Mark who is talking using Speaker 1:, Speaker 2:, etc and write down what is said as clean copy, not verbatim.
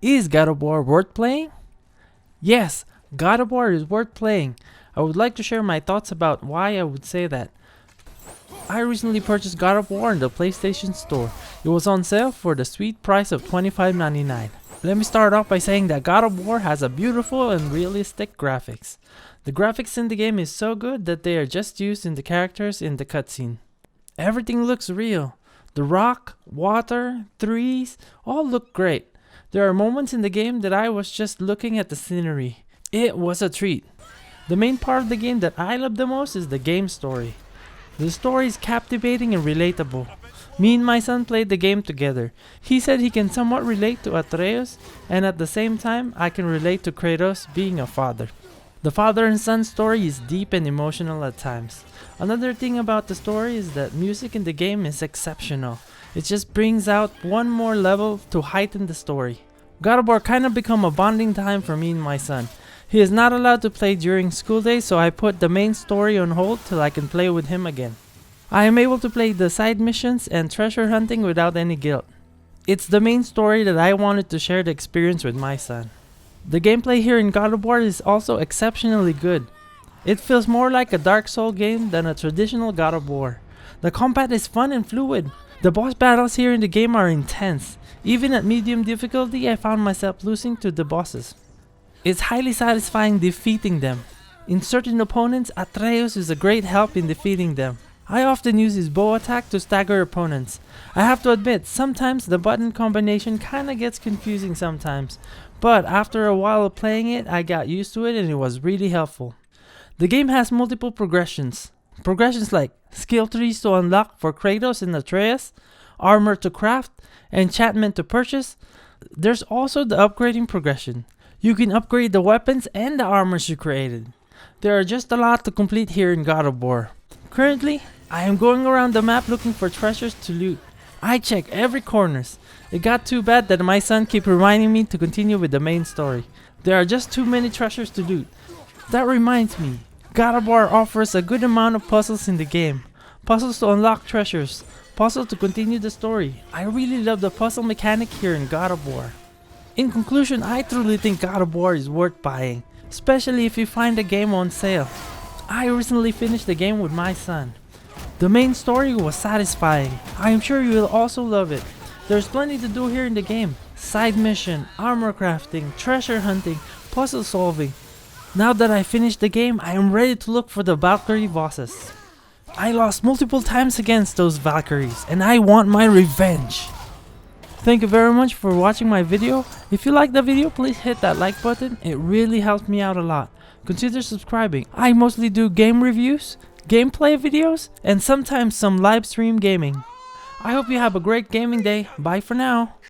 Speaker 1: Is God of War worth playing? Yes, God of War is worth playing. I would like to share my thoughts about why I would say that. I recently purchased God of War in the PlayStation Store. It was on sale for the sweet price of $25.99. Let me start off by saying that God of War has a beautiful and realistic graphics. The graphics in the game is so good that they are just used in the characters in the cutscene. Everything looks real. The rock, water, trees, all look great. There are moments in the game that I was just looking at the scenery. It was a treat. The main part of the game that I love the most is the game story. The story is captivating and relatable. Me and my son played the game together. He said he can somewhat relate to Atreus, and at the same time I can relate to Kratos being a father. The father and son story is deep and emotional at times. Another thing about the story is that music in the game is exceptional. It just brings out one more level to heighten the story. God of War kind of become a bonding time for me and my son. He is not allowed to play during school days, so I put the main story on hold till I can play with him again. I am able to play the side missions and treasure hunting without any guilt. It's the main story that I wanted to share the experience with my son. The gameplay here in God of War is also exceptionally good. It feels more like a Dark Souls game than a traditional God of War. The combat is fun and fluid. The boss battles here in the game are intense. Even at medium difficulty, I found myself losing to the bosses. It's highly satisfying defeating them. In certain opponents, Atreus is a great help in defeating them. I often use his bow attack to stagger opponents. I have to admit, sometimes the button combination kinda gets confusing sometimes, but after a while of playing it, I got used to it and it was really helpful. The game has multiple progressions. Progressions like skill trees to unlock for Kratos and Atreus, armor to craft, enchantment to purchase. There's also the upgrading progression. You can upgrade the weapons and the armors you created. There are just a lot to complete here in God of War. Currently, I am going around the map looking for treasures to loot. I check every corners. It got too bad that my son kept reminding me to continue with the main story. There are just too many treasures to loot. That reminds me, God of War offers a good amount of puzzles in the game. Puzzles to unlock treasures, puzzles to continue the story. I really love the puzzle mechanic here in God of War. In conclusion, I truly think God of War is worth buying, especially if you find the game on sale. I recently finished the game with my son. The main story was satisfying. I am sure you will also love it. There's plenty to do here in the game. Side mission, armor crafting, treasure hunting, puzzle solving. Now that I finished the game, I am ready to look for the Valkyrie bosses. I lost multiple times against those Valkyries and I want my revenge. Thank you very much for watching my video. If you like the video, please hit that like button. It really helps me out a lot. Consider subscribing. I mostly do game reviews, gameplay videos, and sometimes some live stream gaming. I hope you have a great gaming day. Bye for now.